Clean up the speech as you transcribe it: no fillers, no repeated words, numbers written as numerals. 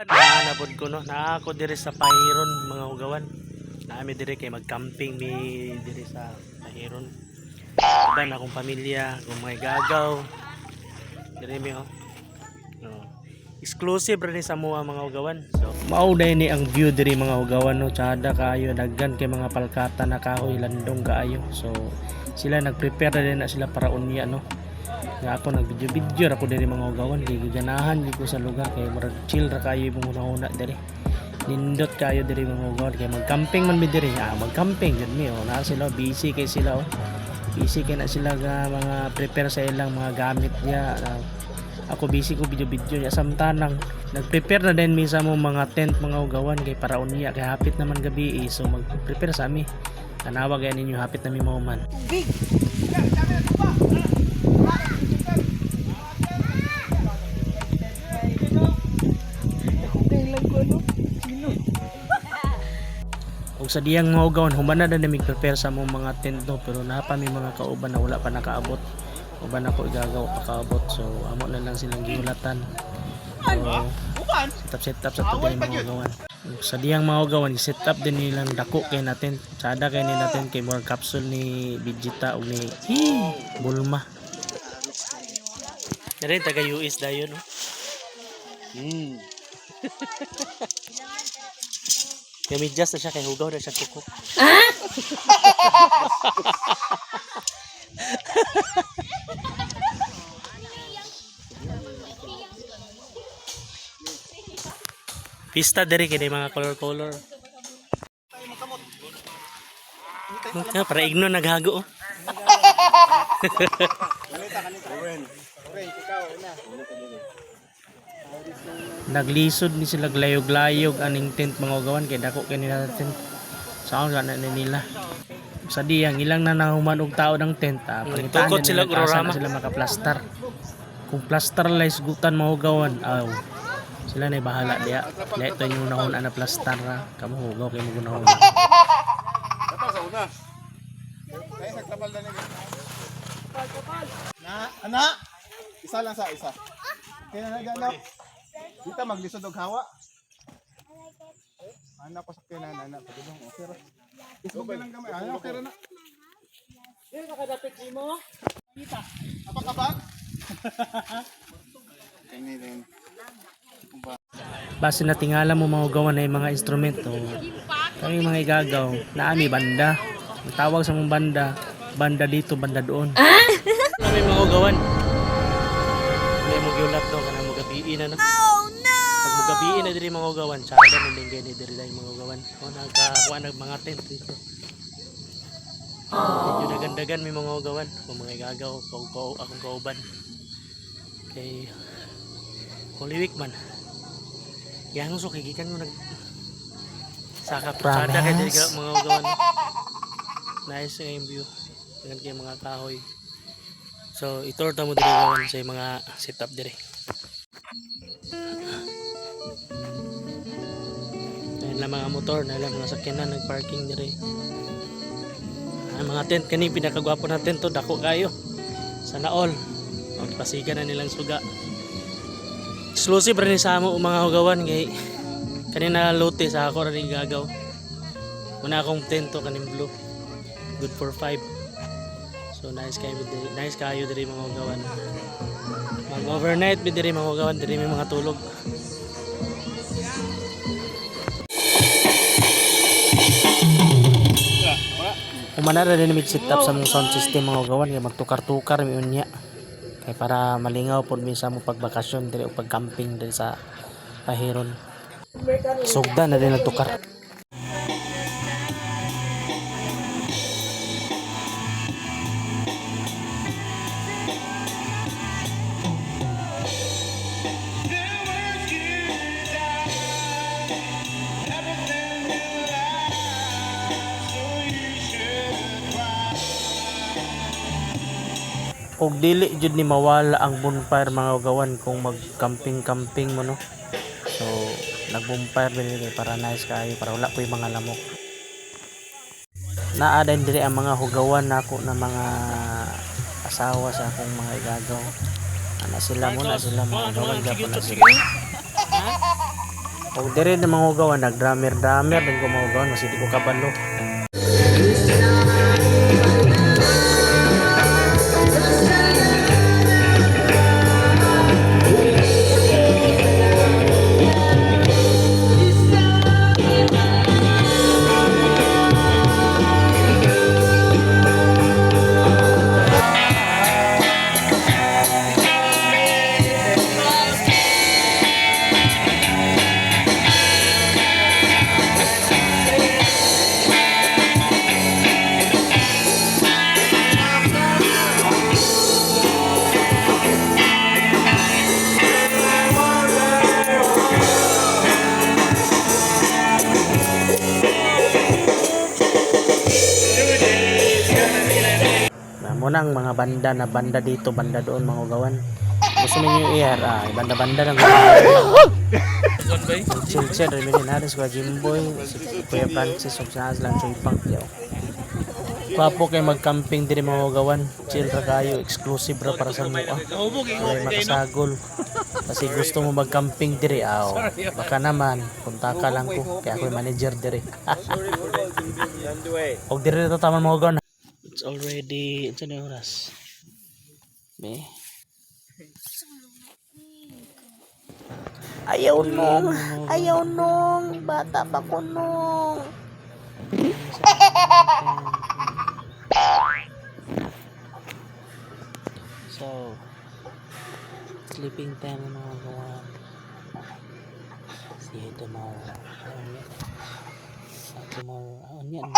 Nabod ko no, na ako diri sa Pahiron mga ugawan. Naami diri kay mag-camping mi diri sa Pahiron. Iban akong pamilya, kung mga gagaw. Diri mi oh. No. Exclusive rin sa mga ugawan. So, mao day ni ang view diri mga ugawan no, tsada kaayo daggan kay mga palkata na kahoy landong kaayo. So, sila nagprepare na din na sila para unya no. Nga ako nag-video ako diri mga ugawan, kay ganahan gyud ko sa lugar kay murag chill ra kayo imong una diri. Nindot kayo diri mga ugawan kay mag-camping man mi diri. Mag-camping jud mi oh. Na sila busy kay sila oh. Busy kay na sila ga mga prepare sa ilang mga gamit niya. Ako busy ko video niya samtanang nag-prepare na din mi sa mga tent mga ugawan kay para unya kay hapit naman gabi so mag-prepare sa ami. Tanawa gaya ninyo hapit na mi mauman. Og sa diyang mga ugawan humana na namig prepare sa mong mga tent no, pero napa may mga kauban na wala pa nakaabot. Uban ako igagaw pa kaabot so amo na lang silang giulatan. So, set up sa tubig mga ugawan. Sa diyang mga ugawan set up din nilang dako kay natin. Sada kay ni natin kay more capsule ni Vegeta o ni Bulma. Dari taga US dayon no. Kami just na siya kay hugaw na siya kuko. Pista diri kini mga color. Para igno naghago oh. Naglisod ni sila glayog-layog aning tent mga ugawan kay dako kay nila tent. Saan na nila. Sa diyang ilang na nahuman og tao ng tent pangitanan sila urorama sila makaplastar. Kung plasterless gutan mga ugawan sila na bahala diya. Lahat to yung nahon na plastar kamo hugaw kay mo gunahon. Dapat sa una. Kaya nagtapal na nila. Anak. Isa lang sa isa. Kaya na dito maglisod og hawa. Anak ko sa kainan anak pagod okay ra. Isog lang gamay. Okay ra na. Dili ka kadapit mo. Kita. Apa kabag? Ini din. Base na tingala mo mga ugawan na yung mga instrumento. Kami mga igagaw na ami banda. Ang tawag sa mong banda dito, banda doon. Kami mga ugawan. May mugyulat no kana mo gabiin na no. Pag mo gabiin na diri mga ugawan, sada man din gani diri dai mga ugawan. O nagkakuha nag mga tent dito. Medyo nagandagan may mga ugawan, mga igagaw, akong kauban. Kay Holy Week man. Yang so kigikan mo nag saka sada kay diri mga ugawan. Nice yung view. Dengan kay mga kahoy. So itur ta mo diri ugawan sa mga setup diri. Na mga motor na lang mga sakyanan nagparking diri. Ang mga tent kani pinakagwapo na tent to dako kayo. Sana all. Pasigan na nilang suga. Exclusive rin sa amo mga hugawan kay kanina lote sa ako rin gagaw. Muna akong tent to kaning blue. Good for 5. So nice kayo diri mga hugawan. Mag-overnight bi diri mga hugawan, diri may mga tulog. Umana ra din mig set up sa mong sound system mga hugawan kay magtukar-tukar mi unya. Kay para malingaw pod mi sa mo pagbakasyon diri o pag-camping diri sa Pahiron. Sugda na din nagtukar. Og dili jud ni mawala ang bonfire mga ugawan kung mag-camping mo no. So nag-bonfire din para nice kayo para wala po yung mga lamok. Naa din diri ang mga hugawan nako na mga asawa sa akong mga igagaw. Ana sila muna sila mga hugawan gapon na sila. O dire na mga ugawan, nag-drummer din ko mga ugawan, mas hindi ko kabalo. Muna ang mga banda dito, banda doon mga ugawan. Gusto niyo i-air, banda-banda lang. Chill, rin natin si Jimboy, si Kuya Francis, o sa lang Choy Punk. Kwapo kayo mag-camping din mga ugawan. Chill ra kayo, exclusive ra para sa mukha. Wala makasagol. Kasi gusto mo mag-camping dire, baka naman, punta ka lang ko. Kaya ako yung manager dire. Og dire na taman mga ugawan. It's already, ito na yung oras. Be. Ayaw nung, bata pa ko nung. So, sleeping time na mga gawan. See you tomorrow. Tomorrow, yan.